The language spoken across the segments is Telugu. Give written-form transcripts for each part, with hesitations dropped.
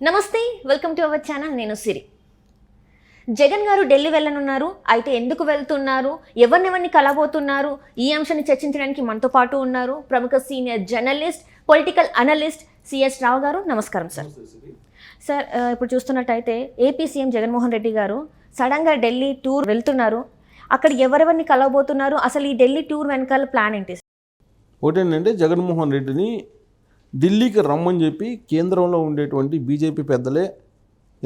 నమస్తే, వెల్కమ్ టు అవర్ ఛానల్. నేను సిరి. జగన్ గారు ఢిల్లీ వెళ్ళనున్నారు. అయితే ఎందుకు వెళ్తున్నారు, ఎవరినెవరిని కలబోతున్నారు, ఈ అంశాన్ని చర్చించడానికి మనతో పాటు ఉన్నారు ప్రముఖ senior journalist, political analyst CS Rao గారు. నమస్కారం సార్. సార్, ఇప్పుడు చూస్తున్నట్టయితే ఏపీ సీఎం జగన్మోహన్ రెడ్డి గారు సడన్గా ఢిల్లీ టూర్ వెళ్తున్నారు. అక్కడ ఎవరెవరిని కలవబోతున్నారు, అసలు ఈ ఢిల్లీ టూర్ వెనకాల ప్లాన్ ఏంటి? ఒకటేంటంటే జగన్మోహన్ రెడ్డిని ఢిల్లీకి రమ్మని చెప్పి కేంద్రంలో ఉండేటువంటి బీజేపీ పెద్దలే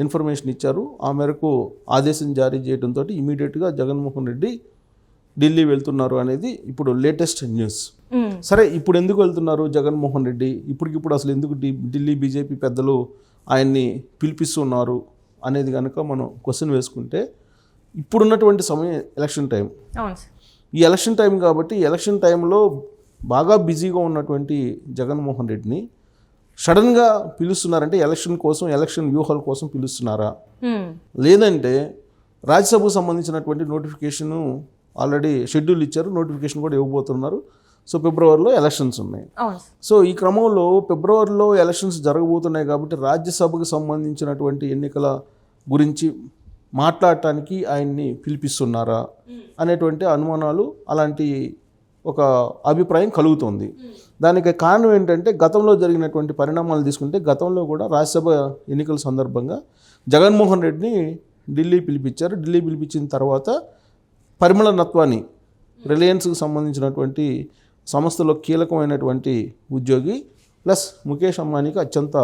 ఇన్ఫర్మేషన్ ఇచ్చారు. ఆ మేరకు ఆదేశం జారీ చేయడంతో ఇమీడియట్గా జగన్మోహన్ రెడ్డి ఢిల్లీ వెళ్తున్నారు అనేది ఇప్పుడు లేటెస్ట్ న్యూస్. సరే, ఇప్పుడు ఎందుకు వెళ్తున్నారు జగన్మోహన్ రెడ్డి, ఇప్పటికిప్పుడు అసలు ఎందుకు ఢిల్లీ బీజేపీ పెద్దలు ఆయన్ని పిలిపిస్తున్నారు అనేది కనుక మనం క్వశ్చన్ వేసుకుంటే, ఇప్పుడున్నటువంటి సమయం ఎలక్షన్ టైం. ఈ ఎలక్షన్ టైం కాబట్టి ఎలక్షన్ టైంలో బాగా బిజీగా ఉన్నటువంటి జగన్మోహన్ రెడ్డిని సడన్గా పిలుస్తున్నారంటే ఎలక్షన్ కోసం, ఎలక్షన్ వ్యూహాల కోసం పిలుస్తున్నారా, లేదంటే రాజ్యసభకు సంబంధించినటువంటి నోటిఫికేషన్ ఆల్రెడీ షెడ్యూల్ ఇచ్చారు, నోటిఫికేషన్ కూడా ఇవ్వబోతున్నారు. సో ఫిబ్రవరిలో ఎలక్షన్స్ ఉన్నాయి. సో ఈ క్రమంలో ఫిబ్రవరిలో ఎలక్షన్స్ జరగబోతున్నాయి కాబట్టి రాజ్యసభకు సంబంధించినటువంటి ఎన్నికల గురించి మాట్లాడటానికి ఆయన్ని పిలిపిస్తున్నారా అనేటువంటి అనుమానాలు, అలాంటి ఒక అభిప్రాయం కలుగుతుంది. దానికి కారణం ఏంటంటే, గతంలో జరిగినటువంటి పరిణామాలు తీసుకుంటే, గతంలో కూడా రాజ్యసభ ఎన్నికల సందర్భంగా జగన్మోహన్ రెడ్డిని ఢిల్లీ పిలిపించారు. ఢిల్లీ పిలిపించిన తర్వాత పరిమళ నత్వాని, రిలయన్స్కి సంబంధించినటువంటి సంస్థలో కీలకమైనటువంటి ఉద్యోగి, ప్లస్ ముఖేష్ అంబానీకి అత్యంత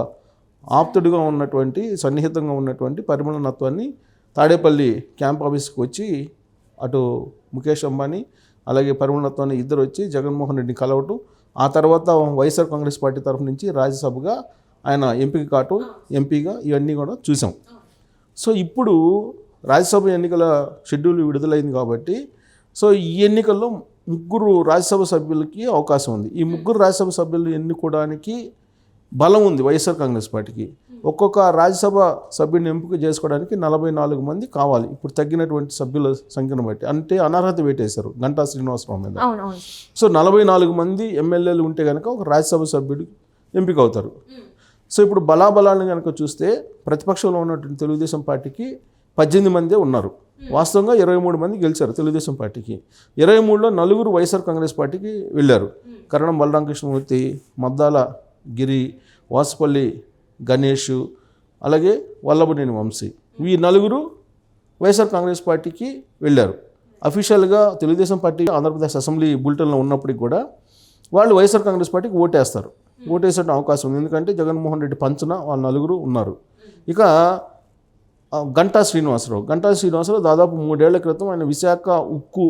ఆప్తుడిగా ఉన్నటువంటి, సన్నిహితంగా ఉన్నటువంటి పరిమళ నత్వాన్ని తాడేపల్లి క్యాంప్ ఆఫీస్కి వచ్చి, అటు ముఖేష్ అంబానీ అలాగే పరిమళ నత్వాని ఇద్దరు వచ్చి జగన్మోహన్ రెడ్డిని కలవటం, ఆ తర్వాత వైఎస్ఆర్ కాంగ్రెస్ పార్టీ తరఫు నుంచి రాజ్యసభగా ఆయన ఎంపిక కావటం, ఎంపీగా, ఇవన్నీ కూడా చూసాం. సో ఇప్పుడు రాజ్యసభ ఎన్నికల షెడ్యూల్ విడుదలైంది కాబట్టి, సో ఈ ఎన్నికల్లో 3 రాజ్యసభ సభ్యులకి అవకాశం ఉంది. ఈ 3 రాజ్యసభ సభ్యులు ఎన్నుకోవడానికి బలం ఉంది వైఎస్ఆర్ కాంగ్రెస్ పార్టీకి. ఒక్కొక్క రాజ్యసభ సభ్యుడిని ఎంపిక చేసుకోవడానికి 44 మంది కావాలి, ఇప్పుడు తగ్గినటువంటి సభ్యుల సంఖ్యను బట్టి. అంటే అనర్హత వేటేశారు గంటా శ్రీనివాసరావు మీద. సో 44 మంది ఎమ్మెల్యేలు ఉంటే కనుక ఒక రాజ్యసభ సభ్యుడు ఎంపిక అవుతారు. సో ఇప్పుడు బలాబలాలను కనుక చూస్తే, ప్రతిపక్షంలో ఉన్నటువంటి తెలుగుదేశం పార్టీకి 18 మందే ఉన్నారు. వాస్తవంగా 23 మంది గెలిచారు తెలుగుదేశం పార్టీకి. 23లో 4 వైఎస్ఆర్ కాంగ్రెస్ పార్టీకి వెళ్ళారు. కరణం బలరామకృష్ణమూర్తి, మద్దాల గిరి, వాసుపల్లి గణేష్, అలాగే వల్లభనేని వంశీ, ఈ 4 వైఎస్ఆర్ కాంగ్రెస్ పార్టీకి వెళ్ళారు. అఫీషియల్గా తెలుగుదేశం పార్టీ ఆంధ్రప్రదేశ్ అసెంబ్లీ బులెటిన్లో ఉన్నప్పటికీ కూడా వాళ్ళు వైఎస్ఆర్ కాంగ్రెస్ పార్టీకి ఓటేస్తారు. ఓటేసే అవకాశం ఉంది, ఎందుకంటే జగన్మోహన్ రెడ్డి పంచన వాళ్ళు 4 ఉన్నారు. ఇక గంటా శ్రీనివాసరావు దాదాపు 3 ఏళ్ల క్రితం ఆయన విశాఖ ఉక్కు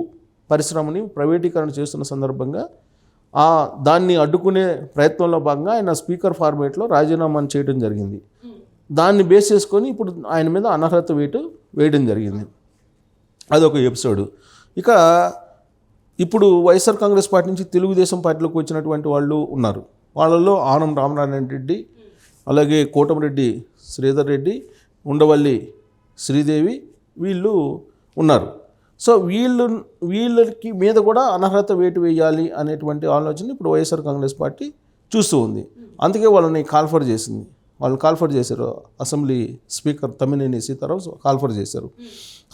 పరిశ్రమని ప్రైవేటీకరణ చేస్తున్న సందర్భంగా దాన్ని అడ్డుకునే ప్రయత్నంలో భాగంగా ఆయన స్పీకర్ ఫార్మేట్లో రాజీనామా చేయడం జరిగింది. దాన్ని బేస్ చేసుకొని ఇప్పుడు ఆయన మీద అనర్హత వేయడం జరిగింది. అదొక ఎపిసోడ్. ఇక ఇప్పుడు వైఎస్ఆర్ కాంగ్రెస్ పార్టీ నుంచి తెలుగుదేశం పార్టీలోకి వచ్చినటువంటి వాళ్ళు ఉన్నారు. వాళ్ళలో ఆనం రామనారాయణ రెడ్డి, అలాగే కోటమిరెడ్డి శ్రీధర్ రెడ్డి, ఉండవల్లి శ్రీదేవి, వీళ్ళు ఉన్నారు. సో వీళ్ళకి మీద కూడా అనర్హత వేటు వేయాలి అనేటువంటి ఆలోచన ఇప్పుడు వైఎస్ఆర్ కాంగ్రెస్ పార్టీ చూస్తూ ఉంది. అందుకే వాళ్ళని కాల్ఫర్ చేసింది. వాళ్ళు కాల్ఫర్ చేశారు, assembly speaker Tammineni Sita Rao call for చేశారు.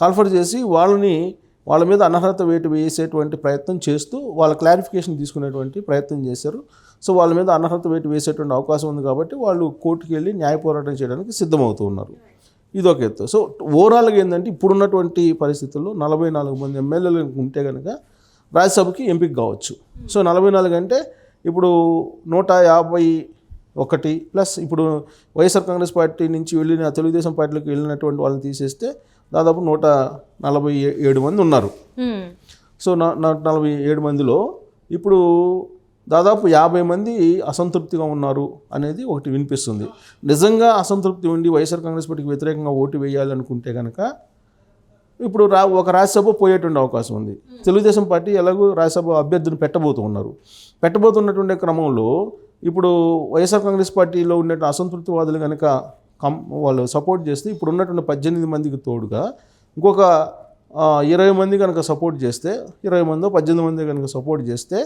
కాల్ఫర్ చేసి వాళ్ళ మీద అనర్హత వేటు వేసేటువంటి ప్రయత్నం చేస్తూ వాళ్ళ క్లారిఫికేషన్ తీసుకునేటువంటి ప్రయత్నం చేశారు. సో వాళ్ళ మీద అనర్హత వేటు వేసేటువంటి అవకాశం ఉంది కాబట్టి వాళ్ళు కోర్టుకు వెళ్ళి న్యాయ పోరాటం చేయడానికి సిద్ధమవుతూ ఉన్నారు. ఇదొక ఎత్తు. సో ఓవరాల్గా ఏంటంటే, ఇప్పుడున్నటువంటి పరిస్థితుల్లో 44 మంది ఎమ్మెల్యేలు ఉంటే కనుక రాజ్యసభకి ఎంపిక కావచ్చు. సో 44 అంటే ఇప్పుడు 151 ప్లస్ ఇప్పుడు వైఎస్ఆర్ కాంగ్రెస్ పార్టీ నుంచి వెళ్ళిన తెలుగుదేశం పార్టీలోకి వెళ్ళినటువంటి వాళ్ళని తీసేస్తే దాదాపు 147 మంది ఉన్నారు. సో 147 మందిలో ఇప్పుడు దాదాపు 50 మంది అసంతృప్తిగా ఉన్నారు అనేది ఒకటి వినిపిస్తుంది. నిజంగా అసంతృప్తి ఉండి వైఎస్ఆర్ కాంగ్రెస్ పార్టీకి వ్యతిరేకంగా ఓటు వేయాలనుకుంటే కనుక ఇప్పుడు ఒక రాజ్యసభ పోయేటువంటి అవకాశం ఉంది. తెలుగుదేశం పార్టీ ఎలాగో రాజ్యసభ అభ్యర్థిని పెట్టబోతున్నటువంటి క్రమంలో ఇప్పుడు వైఎస్ఆర్ కాంగ్రెస్ పార్టీలో ఉండే అసంతృప్తివాదులు కనుక వాళ్ళు సపోర్ట్ చేస్తే, ఇప్పుడు ఉన్నటువంటి 18 మందికి తోడుగా ఇంకొక 20 మంది కనుక సపోర్ట్ చేస్తే, 20 మందో 18 మంది కనుక సపోర్ట్ చేస్తే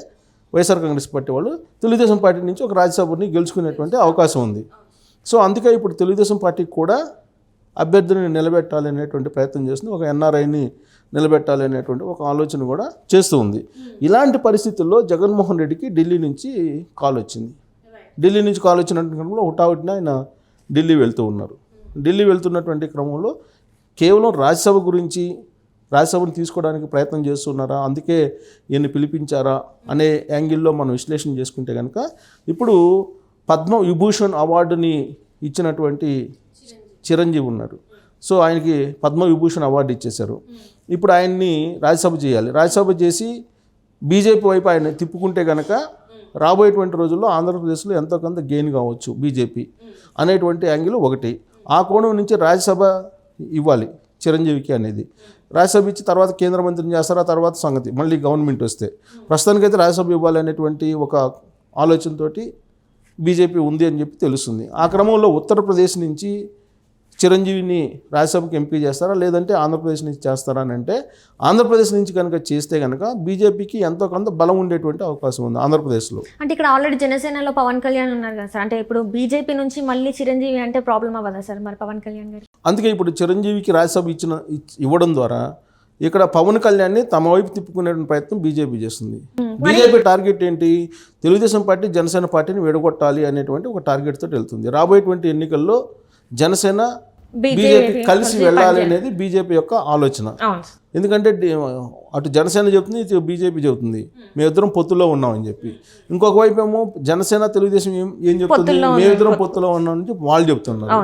వైఎస్ఆర్ కాంగ్రెస్ పార్టీ వాళ్ళు తెలుగుదేశం పార్టీ నుంచి ఒక రాజ్యసభని గెలుచుకునేటువంటి అవకాశం ఉంది. సో అందుకే ఇప్పుడు తెలుగుదేశం పార్టీకి కూడా అభ్యర్థిని నిలబెట్టాలి అనేటువంటి ప్రయత్నం చేస్తుంది, ఒక ఎన్ఆర్ఐని నిలబెట్టాలి అనేటువంటి ఒక ఆలోచన కూడా చేస్తూ ఉంది. ఇలాంటి పరిస్థితుల్లో జగన్మోహన్ రెడ్డికి ఢిల్లీ నుంచి కాల్ వచ్చింది. ఢిల్లీ నుంచి కాల్ వచ్చినటువంటి క్రమంలో హుటాహుటిన ఆయన ఢిల్లీ వెళ్తూ ఉన్నారు. ఢిల్లీ వెళ్తున్నటువంటి క్రమంలో కేవలం రాజ్యసభను తీసుకోవడానికి ప్రయత్నం చేస్తున్నారా, అందుకే ఈయన్ని పిలిపించారా అనే యాంగిల్లో మనం విశ్లేషణ చేసుకుంటే కనుక ఇప్పుడు పద్మవిభూషణ్ అవార్డుని ఇచ్చినటువంటి చిరంజీవి ఉన్నారు. సో ఆయనకి పద్మవిభూషణ్ అవార్డు ఇచ్చేశారు. ఇప్పుడు ఆయన్ని రాజ్యసభ చేయాలి. రాజ్యసభ చేసి బీజేపీ వైపు ఆయన తిప్పుకుంటే కనుక రాబోయేటువంటి రోజుల్లో ఆంధ్రప్రదేశ్లో ఎంతో కొంత గెయిన్ కావచ్చు బీజేపీ అనేటువంటి యాంగిల్ ఒకటి. ఆ కోణం నుంచి రాజ్యసభ ఇవ్వాలి చిరంజీవికి అనేది. రాజ్యసభ ఇచ్చి తర్వాత కేంద్ర మంత్రిని చేస్తారు, ఆ తర్వాత సంగతి మళ్ళీ గవర్నమెంట్ వస్తే. ప్రస్తుతానికైతే రాజ్యసభ ఇవ్వాలి అనేటువంటి ఒక ఆలోచనతోటి బీజేపీ ఉంది అని చెప్పి తెలుస్తుంది. ఆ క్రమంలో ఉత్తరప్రదేశ్ నుంచి చిరంజీవిని రాజ్యసభకి ఎంపీ చేస్తారా, లేదంటే ఆంధ్రప్రదేశ్ నుంచి చేస్తారా అని అంటే ఆంధ్రప్రదేశ్ నుంచి కనుక చేస్తే కనుక బీజేపీకి ఎంతో కొంత బలం ఉండేటువంటి అవకాశం ఉంది ఆంధ్రప్రదేశ్లో. అంటే ఇక్కడ ఆల్రెడీ జనసేనలో పవన్ కళ్యాణ్ ఉన్నారు కదా సార్, అంటే ఇప్పుడు బీజేపీ నుంచి మళ్ళీ చిరంజీవి అంటే ప్రాబ్లం అవ్వదా సార్ మరి పవన్ కళ్యాణ్ గారు? అందుకే ఇప్పుడు చిరంజీవికి రాజ్యసభ ఇవ్వడం ద్వారా ఇక్కడ పవన్ కళ్యాణ్ని తమ వైపు తిప్పుకునే ప్రయత్నం బీజేపీ చేస్తుంది. బీజేపీ టార్గెట్ ఏంటి? తెలుగుదేశం పార్టీ జనసేన పార్టీని విడగొట్టాలి అనేటువంటి ఒక టార్గెట్ తోటి వెళ్తుంది. రాబోయేటువంటి ఎన్నికల్లో జనసేన బీజేపీ కలిసి వెళ్ళాలి అనేది బీజేపీ యొక్క ఆలోచన. ఎందుకంటే అటు జనసేన చెబుతుంది, ఇటు బీజేపీ చెబుతుంది మేమిద్దరం పొత్తులో ఉన్నామని చెప్పి. ఇంకొక వైపు ఏమో జనసేన తెలుగుదేశం ఏం చెప్తుంది, మేమిద్దరం పొత్తులో ఉన్నామని చెప్పి వాళ్ళు చెప్తున్నారు.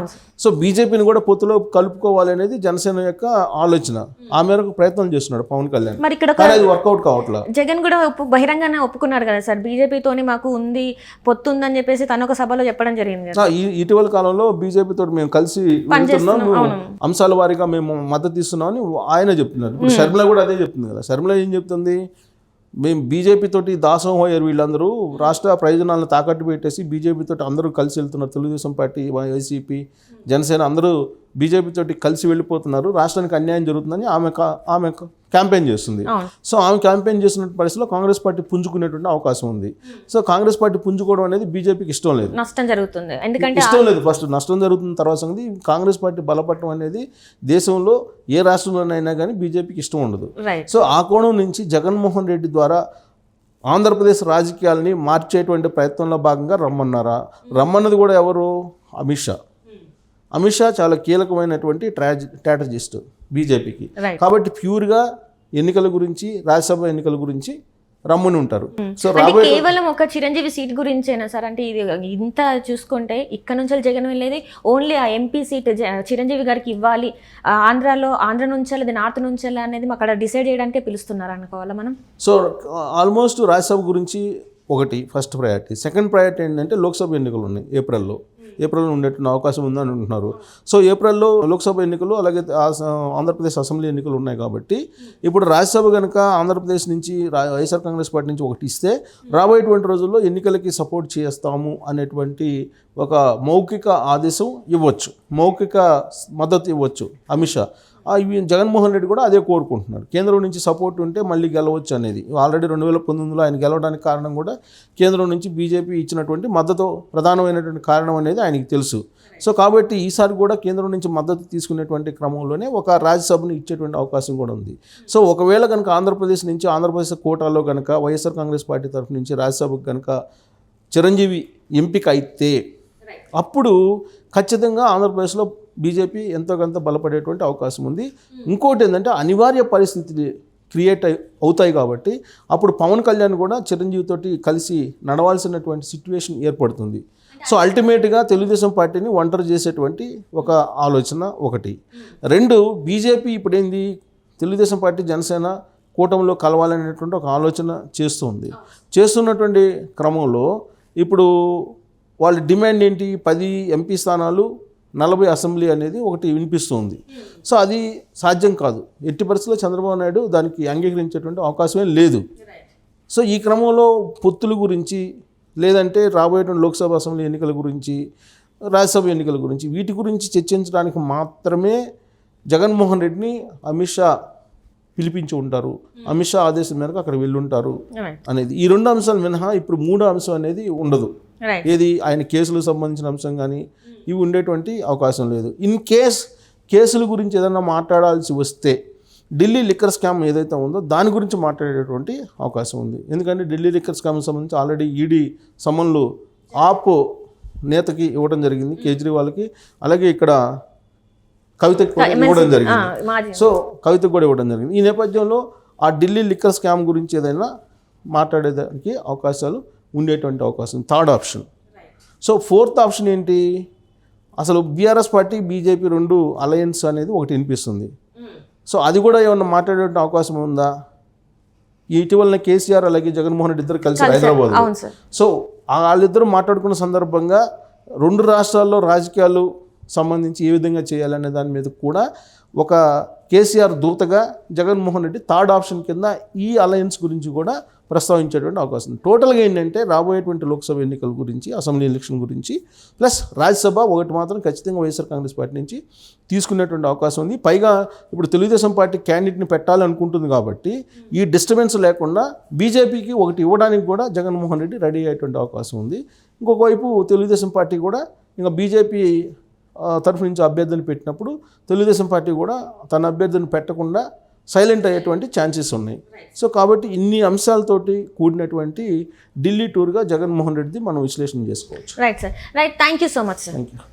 సో బీజేపీని కూడా పొత్తులో కలుపుకోవాలి అనేది జనసేన యొక్క ఆలోచన. ఆ మేరకు ప్రయత్నం చేస్తున్నాడు పవన్ కళ్యాణ్, కానీ అది వర్కౌట్ కావట్లేదు. జగన్ కూడా బహిరంగానే ఒప్పుకున్నారు కదా సార్, బీజేపీతోని మాకు ఉంది పొత్తు ఉందని చెప్పేసి తన ఒక సభలో చెప్పడం జరిగింది కదా. ఇటీవల కాలంలో బీజేపీతో మేము కలిసి వెళ్తున్నాం, అంశాల వారీగా మేము మద్దతు ఇస్తున్నామని ఆయన చెప్తున్నారు. ఇప్పుడు షర్మిల కూడా అదే చెప్తుంది కదా. షర్మిల ఏం చెప్తుంది? మేము బీజేపీ తోటి దాసం అయ్యారు, వీళ్ళందరూ రాష్ట్ర ప్రయోజనాలను తాకట్టు పెట్టేసి బీజేపీ తోటి అందరూ కలిసి వెళ్తున్నారు. తెలుగుదేశం పార్టీ, వైసీపీ, జనసేన అందరూ బీజేపీ తోటి కలిసి వెళ్ళిపోతున్నారు, రాష్ట్రానికి అన్యాయం జరుగుతుందని ఆమె క్యాంపెయిన్ చేస్తుంది. సో ఆమె క్యాంపెయిన్ చేసిన పరిస్థితిలో కాంగ్రెస్ పార్టీ పుంజుకునేటువంటి అవకాశం ఉంది. సో కాంగ్రెస్ పార్టీ పుంజుకోవడం అనేది బీజేపీకి ఇష్టం లేదు, నష్టం జరుగుతుంది. ఎందుకంటే ఇష్టం లేదు, ఫస్ట్ నష్టం జరుగుతుంది, తర్వాత సంగతి కాంగ్రెస్ పార్టీ బలపడటం అనేది దేశంలో ఏ రాష్ట్రంలోనైనా కానీ బీజేపీకి ఇష్టం ఉండదు. సో ఆ కోణం నుంచి జగన్మోహన్ రెడ్డి ద్వారా ఆంధ్రప్రదేశ్ రాజకీయాలని మార్చేటువంటి ప్రయత్నంలో భాగంగా రమ్మన్నది కూడా ఎవరు? అమిత్ షా చాలా కీలకమైనటువంటి స్ట్రాటజిస్ట్ బీజేపీకి. కాబట్టి ప్యూర్గా ఎన్నికల గురించి, రాజ్యసభ ఎన్నికల గురించి రమ్మని ఉంటారు. సో కేవలం ఒక చిరంజీవి సీట్ గురించేనా సార్? అంటే ఇది ఇంత చూసుకుంటే ఇక్కడ నుంచి జగన్ వెళ్ళేది ఓన్లీ ఆ ఎంపీ సీట్ చిరంజీవి గారికి ఇవ్వాలి, ఆంధ్ర నుంచి అది నార్త్ నుంచి అనేది అక్కడ డిసైడ్ చేయడానికే పిలుస్తున్నారు అనుకోవాలా మనం? సో ఆల్మోస్ట్ రాజ్యసభ గురించి ఒకటి ఫస్ట్ ప్రయారిటీ. సెకండ్ ప్రయారిటీ ఏంటంటే లోక్సభ ఎన్నికలు ఉన్నాయి ఏప్రిల్లో ఉండేటువంటి అవకాశం ఉందని అంటున్నారు. సో ఏప్రిల్లో లోక్సభ ఎన్నికలు, అలాగే ఆంధ్రప్రదేశ్ అసెంబ్లీ ఎన్నికలు ఉన్నాయి. కాబట్టి ఇప్పుడు రాజ్యసభ కనుక ఆంధ్రప్రదేశ్ నుంచి వైఎస్ఆర్ కాంగ్రెస్ పార్టీ నుంచి ఒకటి ఇస్తే రాబోయేటువంటి రోజుల్లో ఎన్నికలకి సపోర్ట్ చేస్తాము అనేటువంటి ఒక మౌఖిక ఆదేశం ఇవ్వచ్చు, మౌఖిక మద్దతు ఇవ్వచ్చు అమిత్ షా. జగన్మోహన్ రెడ్డి కూడా అదే కోరుకుంటున్నారు, కేంద్రం నుంచి సపోర్ట్ ఉంటే మళ్ళీ గెలవచ్చు అనేది. ఆల్రెడీ 2019లో ఆయన గెలవడానికి కారణం కూడా కేంద్రం నుంచి బీజేపీ ఇచ్చినటువంటి మద్దతు ప్రధానమైనటువంటి కారణం అనేది ఆయనకి తెలుసు. సో కాబట్టి ఈసారి కూడా కేంద్రం నుంచి మద్దతు తీసుకునేటువంటి క్రమంలోనే ఒక రాజ్యసభను ఇచ్చేటువంటి అవకాశం కూడా ఉంది. సో ఒకవేళ కనుక ఆంధ్రప్రదేశ్ కోటాలో కనుక వైఎస్ఆర్ కాంగ్రెస్ పార్టీ తరఫు నుంచి రాజ్యసభకు కనుక చిరంజీవి ఎంపిక అయితే అప్పుడు ఖచ్చితంగా ఆంధ్రప్రదేశ్లో బీజేపీ ఎంతో కొంత బలపడేటువంటి అవకాశం ఉంది. ఇంకోటి ఏంటంటే అనివార్య పరిస్థితులు క్రియేట్ అవుతాయి కాబట్టి అప్పుడు పవన్ కళ్యాణ్ కూడా చిరంజీవితోటి కలిసి నడవాల్సినటువంటి సిచ్యువేషన్ ఏర్పడుతుంది. సో అల్టిమేట్గా తెలుగుదేశం పార్టీని ఒంటరి చేసేటువంటి ఒక ఆలోచన ఒకటి. రెండు, బీజేపీ ఇప్పుడేంది తెలుగుదేశం పార్టీ జనసేన కూటమిలో కలవాలనేటువంటి ఒక ఆలోచన చేస్తున్నటువంటి క్రమంలో ఇప్పుడు వాళ్ళ డిమాండ్ ఏంటి? 10 ఎంపీ స్థానాలు, 40 అసెంబ్లీ అనేది ఒకటి వినిపిస్తుంది. సో అది సాధ్యం కాదు, ఎట్టి పరిస్థితుల్లో చంద్రబాబు నాయుడు దానికి అంగీకరించేటువంటి అవకాశమే లేదు. సో ఈ క్రమంలో పొత్తుల గురించి, లేదంటే రాబోయేటువంటి లోక్సభ అసెంబ్లీ ఎన్నికల గురించి, రాజ్యసభ ఎన్నికల గురించి, వీటి గురించి చర్చించడానికి మాత్రమే జగన్మోహన్ రెడ్డిని అమిత్ షా పిలిపించి ఉంటారు, అమిత్ షా ఆదేశం మేరకు అక్కడ వెళ్ళుంటారు రైట్ అనేది. ఈ రెండు అంశాలు మినహా ఇప్పుడు మూడో అంశం అనేది ఉండదు. రైట్ ఏది ఆయన కేసులకు సంబంధించిన అంశం కానీ ఇవి ఉండేటువంటి అవకాశం లేదు. ఇన్ కేసుల గురించి ఏదైనా మాట్లాడాల్సి వస్తే ఢిల్లీ లిక్కర్ స్కామ్ ఏదైతే ఉందో దాని గురించి మాట్లాడేటువంటి అవకాశం ఉంది. ఎందుకంటే ఢిల్లీ లిక్కర్ స్కామ్ సంబంధించి ఆల్రెడీ ఈడీ సమన్లు ఆప్ నేతకి ఇవ్వడం జరిగింది, కేజ్రీవాల్కి, అలాగే ఇక్కడ కవితకి కూడా ఇవ్వడం జరిగింది. మాజీ సో కవితకు కూడా ఇవ్వడం జరిగింది. ఈ నేపథ్యంలో ఆ ఢిల్లీ లిక్కర్ స్కామ్ గురించి ఏదైనా మాట్లాడేదానికి అవకాశాలు ఉండేటువంటి అవకాశం third option. So fourth option ఏంటి, అసలు బీఆర్ఎస్ పార్టీ బీజేపీ రెండు అలయన్స్ అనేది ఒకటి వినిపిస్తుంది. సో అది కూడా ఏమన్నా మాట్లాడే అవకాశం ఉందా? ఇటీవల కేసీఆర్ అలాగే జగన్మోహన్ రెడ్డి ఇద్దరు కలిసి హైదరాబాద్. అవును సార్. సో వాళ్ళిద్దరూ మాట్లాడుకున్న సందర్భంగా రెండు రాష్ట్రాల్లో రాజకీయాలు సంబంధించి ఏ విధంగా చేయాలనే దాని మీద కూడా ఒక కేసీఆర్ దూతగా జగన్మోహన్ రెడ్డి థర్డ్ ఆప్షన్ కింద ఈ అలయన్స్ గురించి కూడా ప్రస్తావించేటువంటి అవకాశం ఉంది. టోటల్గా ఏంటంటే రాబోయేటువంటి లోక్సభ ఎన్నికల గురించి, అసెంబ్లీ ఎలక్షన్ గురించి, ప్లస్ రాజ్యసభ ఒకటి మాత్రం ఖచ్చితంగా వైఎస్ఆర్ కాంగ్రెస్ పార్టీ నుంచి తీసుకునేటువంటి అవకాశం ఉంది. పైగా ఇప్పుడు తెలుగుదేశం పార్టీ క్యాండిడేట్ని పెట్టాలనుకుంటుంది కాబట్టి ఈ డిస్టర్బెన్స్ లేకుండా బీజేపీకి ఒకటి ఇవ్వడానికి కూడా జగన్మోహన్ రెడ్డి రెడీ అయ్యేటువంటి అవకాశం ఉంది. ఇంకొక వైపు తెలుగుదేశం పార్టీ కూడా ఇంకా బీజేపీ తరఫు నుంచి అభ్యర్థిని పెట్టినప్పుడు తెలుగుదేశం పార్టీ కూడా తన అభ్యర్థిని పెట్టకుండా సైలెంట్ అయ్యేటువంటి ఛాన్సెస్ ఉన్నాయి. సో కాబట్టి ఇన్ని అంశాలతోటి కూడినటువంటి ఢిల్లీ టూర్గా జగన్మోహన్ రెడ్డి మనం విశ్లేషణ చేసుకోవచ్చు. Right sir. Right, thank you so much sir. Thank you.